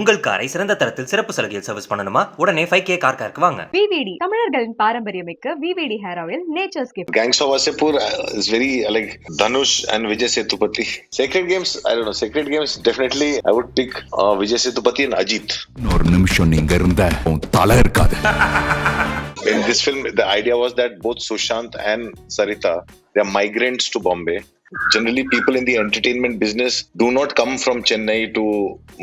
உங்கள் காரை சிறந்த தரத்தில் சிறப்பு சலுகையில் சர்வீஸ் பண்ணணுமா? உடனே 5K கார் கேருக்கு வாங்க. VVD தமிழர்களின் பாரம்பரியமிக்க VVD hair oil nature's gift. Gangs of Wasseypur is very like Dhanush and Vijay Sethupathi. Sacred Games, I don't know. Sacred Games, definitely I would pick Vijay Sethupathi and Ajith. ஒரு நிமிஷம் நீங்க இருந்த தலை இருக்காது. In this film, the idea was that both Sushant and Sarita, they are migrants to Bombay. Generally, people in the entertainment business do not come from Chennai to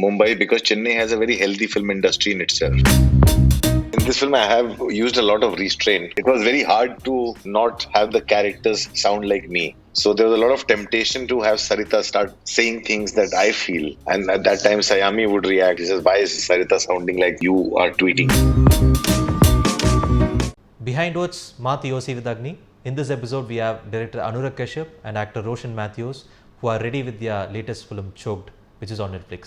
Mumbai because Chennai has a very healthy film industry in itself. In this film, I have used a lot of restraint. It was very hard to not have the characters sound like me. So there was a lot of temptation to have Sarita start saying things that I feel. And at that time, Sayami would react. He says, "Why is Sarita sounding like you are tweeting?" Behindwoods, Maatheyosi with Agni. In this episode, we have director Anurag Kashyap and actor Roshan Matthews, who are ready with their latest film Choked, which is on Netflix.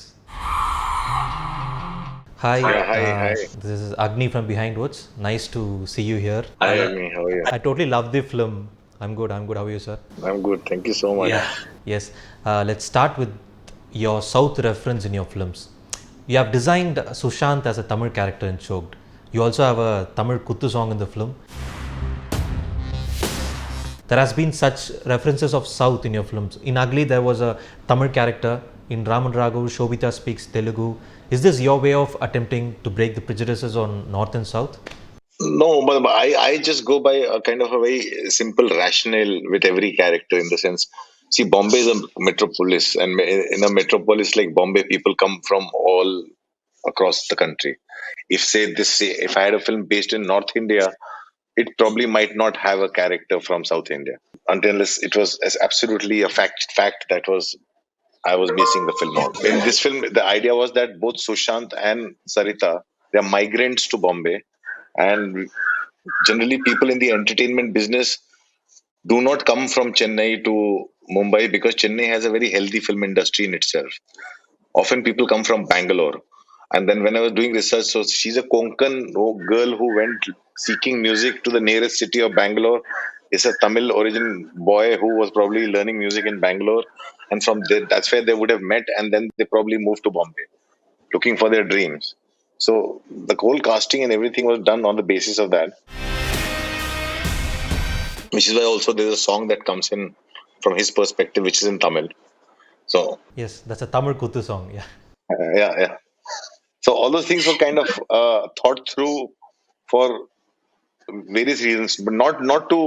Hi, Hi. This is Agni from Behindwoods. Nice to see you here. Hi, Agni. How are you? I totally love the film. I'm good. How are you, sir? I'm good. Thank you so much. Yes. Let's start with your South reference in your films. You have designed Sushant as a Tamil character in Choked. You also have a Tamil Kuttu song in the film. There has been such references of South in your films. In Ugly, there was a Tamil character. In Raman Raghav, Shobita speaks Telugu. Is this your way of attempting to break the prejudices on North and South? No, but I just go by a kind of a very simple rationale with every character in the sense. See, Bombay is a metropolis, and in a metropolis like Bombay, people come from all across the country. If I had a film based in North India, it probably might not have a character from South India unless it was as absolutely a fact that was I was basing the film on. In this film, the idea was that both Sushant and Sarita, they are migrants to Bombay, and generally people in the entertainment business do not come from Chennai to Mumbai because Chennai has a very healthy film industry in itself. Often people come from Bangalore. And then when I was doing research, so she's a Konkan girl who went seeking music to the nearest city of Bangalore. Is a Tamil origin boy who was probably learning music in Bangalore. And from there, that's where they would have met. And then they probably moved to Bombay, looking for their dreams. So the whole casting and everything was done on the basis of that. Which is why also there's a song that comes in from his perspective, which is in Tamil. So Yes, that's a Tamil Kuttu song, yeah. Yeah. So all those things were kind of thought through for various reasons, but not to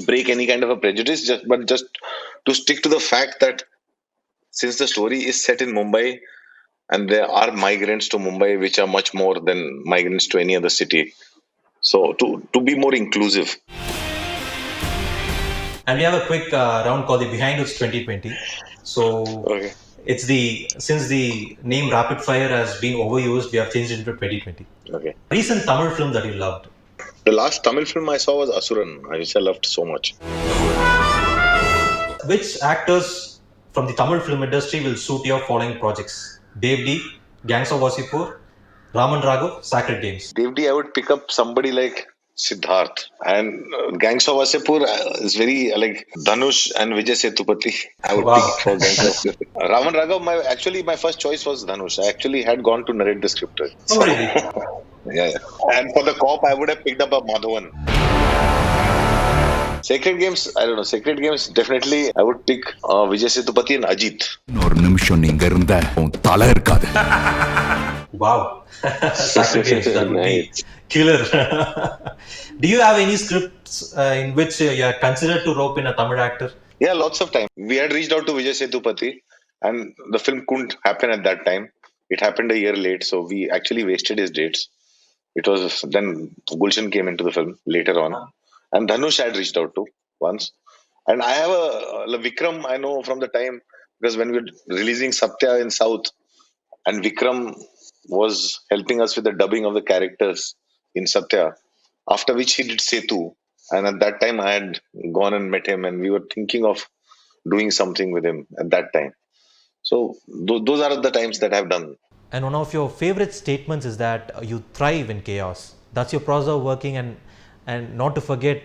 break any kind of a prejudice, but just to stick to the fact that since the story is set in Mumbai and there are migrants to Mumbai, which are much more than migrants to any other city. So to be more inclusive. And we have a quick round called the Behindwoods 2020. So Okay. Since the name Rapid Fire has been overused, we have changed it into 2020. Okay. Recent Tamil film that you loved. The last Tamil film I saw was Asuran, which I loved so much. Which actors from the Tamil film industry will suit your following projects? Dev D, Gangs of Wasseypur, Raman Raghav, Sacred Games. Dev D, I would pick up somebody like Siddharth. And Gangs of Wasseypur is very like Dhanush and Vijay Sethupathi. I would pick for Gangs of Wasseypur. Raman Raghav, my first choice was Dhanush. I actually had gone to narrate the script. Oh, really? Yeah. And for the cop, I would have picked up a Madhavan. Sacred Games, I don't know. Sacred Games, definitely I would pick Vijay Sethupathi and Ajith. ஒரு நிமிஷம் நீங்க இருந்த தலை இருக்காது. Wow. Sacred Games, that would be killer. Do you have any scripts in which you are considered to rope in a Tamil actor? Yeah, lots of time. We had reached out to Vijay Sethupathi and the film couldn't happen at that time. It happened a year late, so we actually wasted his dates. It was then Gulshan came into the film later on. And Dhanush I had reached out to once. And I have a Vikram I know from the time, because when we were releasing Satya in South, and Vikram was helping us with the dubbing of the characters in Satya, after which he did Setu. And at that time, I had gone and met him, and we were thinking of doing something with him at that time. So those are the times that I've done. And one of your favorite statements is that you thrive in chaos. That's your prosa working, and not to forget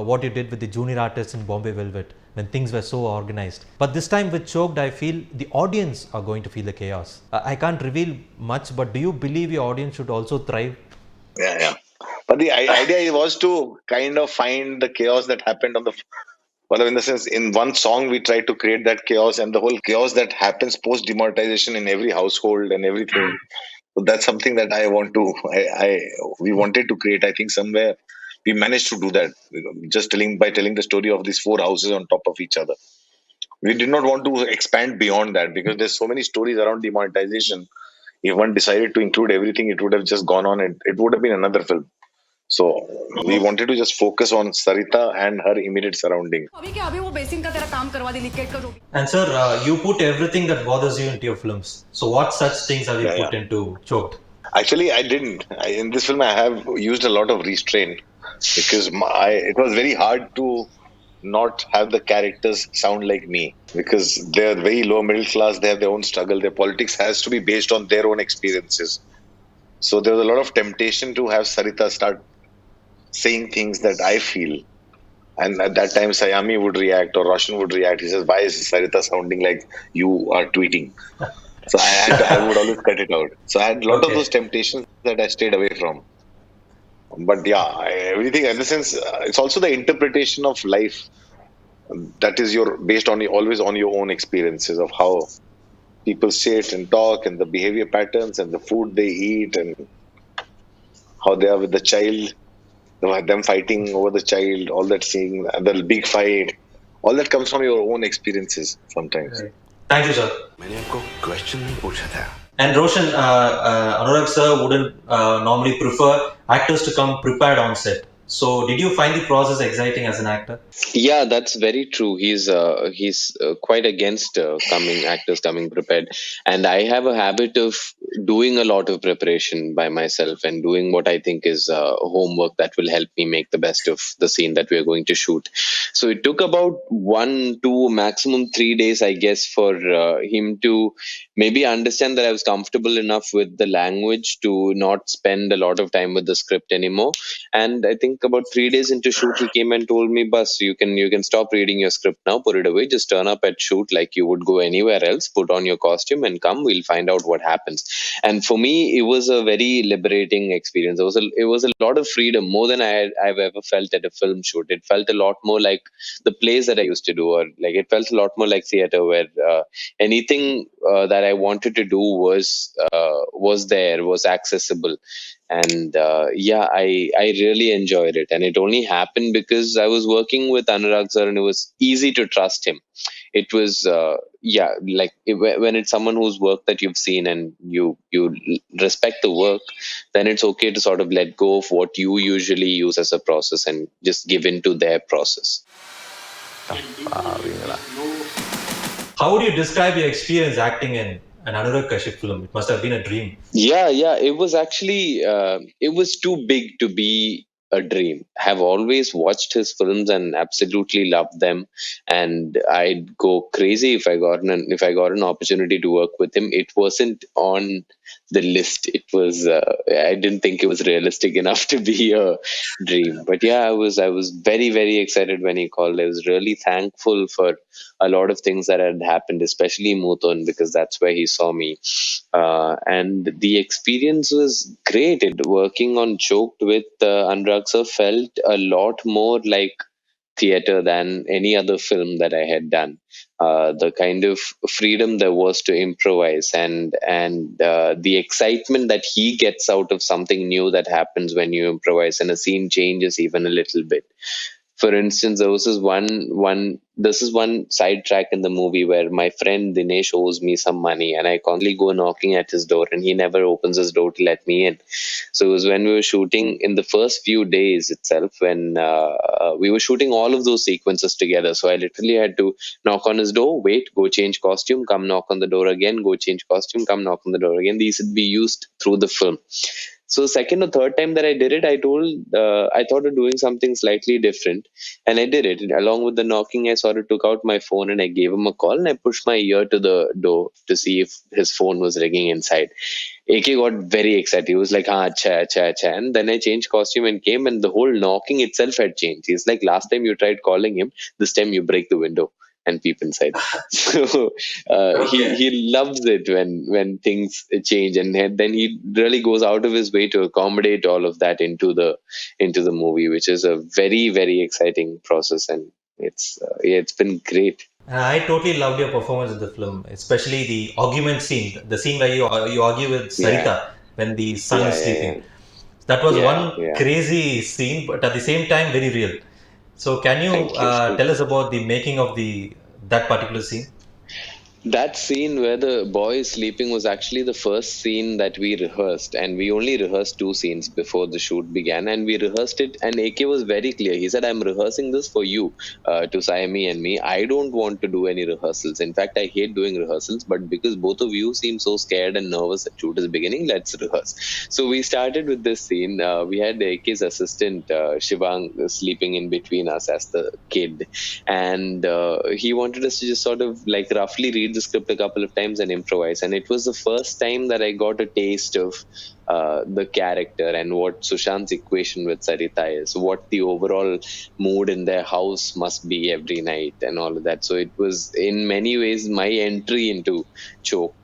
what you did with the junior artists in Bombay Velvet when things were so organized. But this time with Choked, I feel the audience are going to feel the chaos. I can't reveal much, but do you believe your audience should also thrive? Yeah. But the idea was to kind of find the chaos that happened on the. Well, in the sense, in one song, we try to create that chaos and the whole chaos that happens post demonetization in every household and everything. So that's something that I want to. We wanted to create. I think somewhere we managed to do that. Just telling the story of these four houses on top of each other. We did not want to expand beyond that because there's so many stories around demonetization. If one decided to include everything, it would have just gone on and it would have been another film. So we wanted to just focus on Sarita and her immediate surrounding. And sir, you put everything that bothers you into your films. So what such things have you put into Choked? Actually, I didn't. In this film, I have used a lot of restraint because it was very hard to not have the characters sound like me because they're very low middle class. They have their own struggle. Their politics has to be based on their own experiences. So there was a lot of temptation to have Sarita start saying things that I feel. And at that time, Sayami would react or Roshan would react. He says, "Why is Sarita sounding like you are tweeting?" So I would always cut it out. So I had a lot of those temptations that I stayed away from. But yeah, everything in the sense, it's also the interpretation of life that is based on always on your own experiences of how people sit and talk and the behavior patterns and the food they eat and how they are with the child, them fighting over the child, all that seeing the big fight, all that comes from your own experiences sometimes. Right. Thank you, sir. मैंने आपको question नहीं पूछा था. And Roshan, Anurag sir wouldn't normally prefer actors to come prepared on set. So, did you find the process exciting as an actor? Yeah, that's very true. He's quite against actors coming prepared, and I have a habit of doing a lot of preparation by myself and doing what I think is homework that will help me make the best of the scene that we are going to shoot. So it took about 1, 2, maximum 3 days, I guess, for him to maybe understand that I was comfortable enough with the language to not spend a lot of time with the script anymore. And I think about 3 days into shoot, he came and told me, "Bus, you can stop reading your script now, put it away, just turn up at shoot like you would go anywhere else, put on your costume and come, we'll find out what happens." And for me, it was a very liberating experience. It was a lot of freedom, more than I've ever felt at a film shoot. It felt a lot more like the plays that I used to do, or like it felt a lot more like theater, where anything that I wanted to do was accessible. And I really enjoyed it, and it only happened because I was working with Anurag sir, and it was easy to trust him. It was when it's someone whose work that you've seen and you respect the work, then it's okay to sort of let go of what you usually use as a process and just give in to their process. How would you describe your experience acting in an Anurag Kashyap film? It must have been a dream. Yeah, it was actually it was too big to be a dream. Have always watched his films and absolutely loved them, and I'd go crazy if I got an opportunity to work with him. It wasn't on the list. It was I didn't think it was realistic enough to be a dream. But yeah, I was very, very excited when he called. I was really thankful for a lot of things that had happened, especially Muthon, because that's where he saw me. And the experience was great. Working on Choked with Anurag sir felt a lot more like theater than any other film that I had done. The kind of freedom there was to improvise and the excitement that he gets out of something new that happens when you improvise and a scene changes even a little bit. For instance, there was this one sidetrack in the movie where my friend Dinesh owes me some money, and I constantly go knocking at his door, and he never opens his door to let me in. So it was when we were shooting in the first few days itself, when we were shooting all of those sequences together. So I literally had to knock on his door, wait, go change costume, come knock on the door again, go change costume, come knock on the door again. These would be used through the film. So second or third time that I did it, I thought of doing something slightly different, and I did it. Along with the knocking, I sort of took out my phone and I gave him a call, and I pushed my ear to the door to see if his phone was ringing inside. AK got very excited. He was like, "Ah, acha, acha, acha." And then I changed costume and came, and the whole knocking itself had changed. He's like, "Last time you tried calling him, this time you break the window and peep inside." So he loves it when things change, and then he really goes out of his way to accommodate all of that into the movie, which is a very, very exciting process, and it's been great. I totally loved your performance in the film, especially the argument scene, the scene where you argue with Sarita when the son is sleeping. Yeah. That was Yeah, one yeah. crazy scene, but at the same time very real. So can you Thank tell you. us about the making of that particular scene? That scene where the boy is sleeping was actually the first scene that we rehearsed, and we only rehearsed 2 scenes before the shoot began, and we rehearsed it, and AK was very clear. He said, "I'm rehearsing this for you, to Sayami and me. I don't want to do any rehearsals. In fact, I hate doing rehearsals, but because both of you seem so scared and nervous at shoot is beginning, let's rehearse." So we started with this scene. We had AK's assistant, Shivang, sleeping in between us as the kid, and he wanted us to just sort of like roughly read the script a couple of times and improvise. And it was the first time that I got a taste of the character and what Sushant's equation with Sarita is, what the overall mood in their house must be every night, and all of that. So it was in many ways my entry into Choke,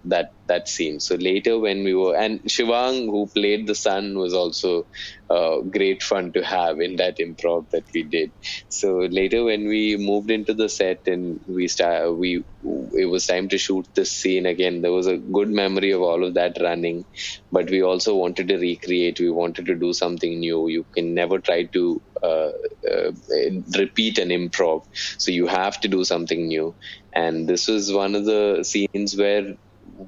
that scene. So later when we were, and Shivang, who played the son, was also great fun to have in that improv that we did. So later when we moved into the set and it was time to shoot this scene again, there was a good memory of all of that running, but we also wanted to recreate. We wanted to do something new. You can never try to repeat an improv, so you have to do something new. And this was one of the scenes where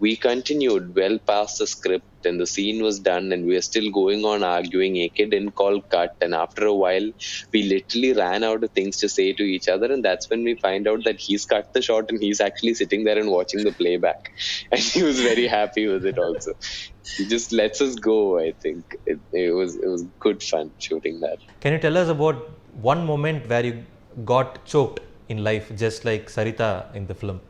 we continued well past the script, and the scene was done, and we were still going on arguing. AK didn't call cut, and after a while we literally ran out of things to say to each other, and that's when we find out that he's cut the shot and he's actually sitting there and watching the playback, and he was very happy with it also. He just lets us go. I think it was good fun shooting that. Can you tell us about one moment where you got choked in life, just like Sarita in the film?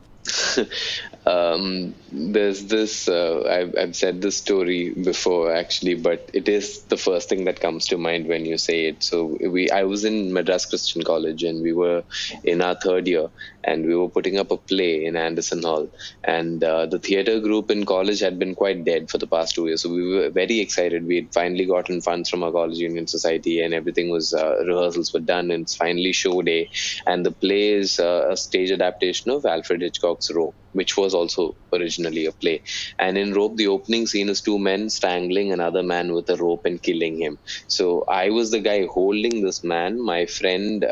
There's this. I've said this story before actually, but it is the first thing that comes to mind when you say it. So I was in Madras Christian College, and we were in our 3rd year, and we were putting up a play in Anderson Hall, and the theatre group in college had been quite dead for the past 2 years. So we were very excited. We had finally gotten funds from our college union society, and everything was rehearsals were done, and it's finally show day, and the play is a stage adaptation of Alfred Hitchcock's Rope, which was also originally a play. And in Rope, the opening scene is 2 men strangling another man with a rope and killing him. So I was the guy holding this man. My friend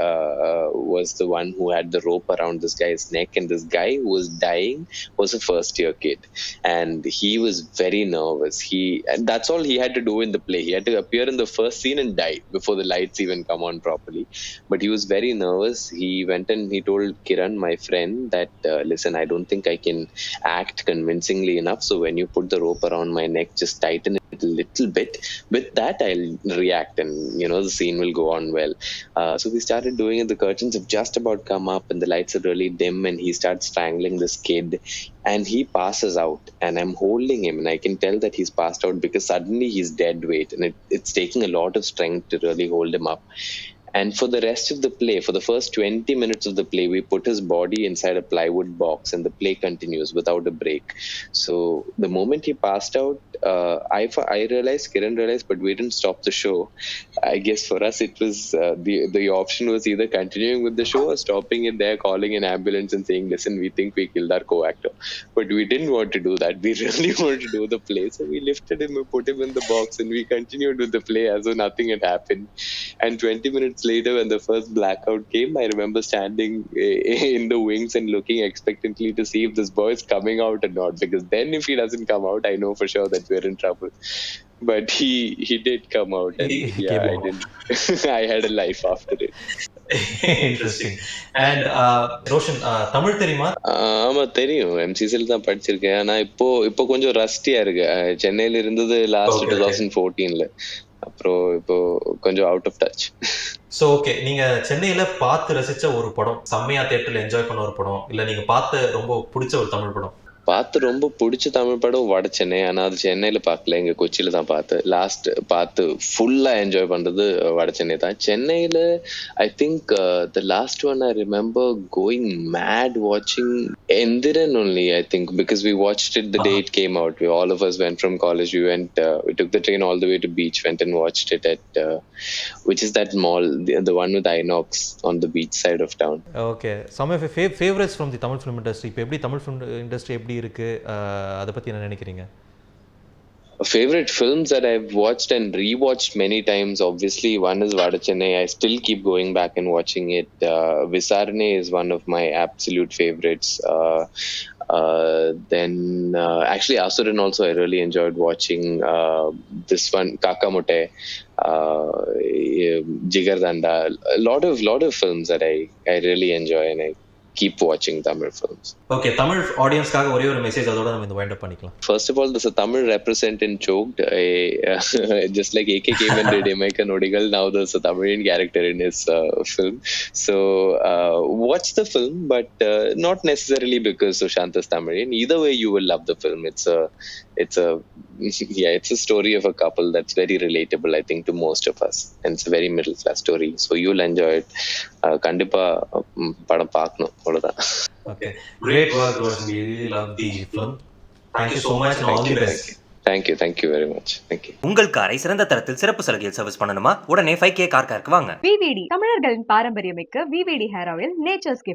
was the one who had the rope around this guy's neck, and this guy who was dying was a first-year kid, and he was very nervous. And that's all he had to do in the play. He had to appear in the first scene and die before the lights even come on properly. But he was very nervous. He went and he told Kiran, my friend, that listen, I don't think I can act convincingly enough, so when you put the rope around my neck, just tighten it a little bit. With that, I'll react, and the scene will go on well. So we started doing it. The curtains have just about come up, and the lights are really dim, and he starts strangling this kid, and he passes out, and I'm holding him, and I can tell that he's passed out because suddenly he's dead weight, and it's taking a lot of strength to really hold him up. And for the rest of the play, for the first 20 minutes of the play, we put his body inside a plywood box, and the play continues without a break. So the moment he passed out, I realized, Kiran realized, but we didn't stop the show. I guess for us, it was the option was either continuing with the show or stopping it there, calling an ambulance and saying, listen, we think we killed our co-actor. But we didn't want to do that. We really wanted to do the play. So we lifted him, we put him in the box, and we continued with the play as though nothing had happened. And 20 minutes later, when the first blackout came, I remember standing in the wings and looking expectantly to see if this boy is coming out or not, because then if he doesn't come out, I know for sure that we're in trouble. But he did come out, and I didn't. I had a life after it. Interesting. And Roshan, Tamil தெரியுமா? ஆமா தெரியும். MCCல தான் படிச்சிருக்கேன். ஆனா இப்போ கொஞ்சம் ரஸ்டியா இருக்கு. சென்னையில இருந்தது லாஸ்ட் 2014ல. அப்புறம் இப்போ கொஞ்சம் out of touch. So okay, நீங்க சென்னையில பார்த்து ரசிச்ச ஒரு படம், செம்மையா தியேட்டர்ல என்ஜாய் பண்ண ஒரு படம், இல்ல நீங்க பார்த்து ரொம்ப பிடிச்ச ஒரு தமிழ் படம்? பார்த்து ரொம்ப பிடிச்ச தமிழ் படம் வட சென்னை. ஆனா அது சென்னையில பார்க்கல, இங்க கொச்சியில தான் பார்த்தேன். லாஸ்ட் பார்த்து ஃபுல்லா என்ஜாய் பண்றது வட சென்னை தான். சென்னையில I think the last one I remember going mad வாட்சிங் Endiran only, I think, because we watched it the day it came out. We all of us went from college. We took the train all the way to beach, went and watched it at which is that mall, the one with Inox on the beach side of town. Okay, some of favourites from the Tamil film industry. இப்போ எப்படி Tamil film industry எப்படி இருக்குது, அதை பற்றி என்ன நினைக்கிறீங்க? Favorite films that I've watched and rewatched many times, obviously one is Vada Chennai. I still keep going back and watching it. Visarne is one of my absolute favorites. Then actually Asuran also I really enjoyed watching. This one Kakamote, Jigardanda, a lot of films that I really enjoy and I keep watching Tamil films. Okay, Tamil ஆடியன்ஸ்க்காக ஒரே ஒரு message அதோட நம்ம இந்த wind up பண்ணிக்கலாம். First of all, there's a Tamil represent in Choked. Just like AK came and did Emeka Nodigal, now there's a Tamilian character in his film. So watch the film, but not necessarily because Sushant is Tamilian. Either way, you will love the film. It's a story of a couple that's very relatable, I think, to most of us, and it's a very middle class story. So you'll enjoy it. Kandipa padam paaknom avladhaan. Okay, great work, Rose. We really love the film. Thank you so much and all the best. Thank you very much. Thank you. உங்கள் காரை சிறந்த தரத்தில் சிறப்பு சலுகையில் service பண்ணணுமா? உடனே 5K car காருக்கு வாங்க. VVD தமிழர்களின் பாரம்பரியமிக்க VVD hair oil nature's gift.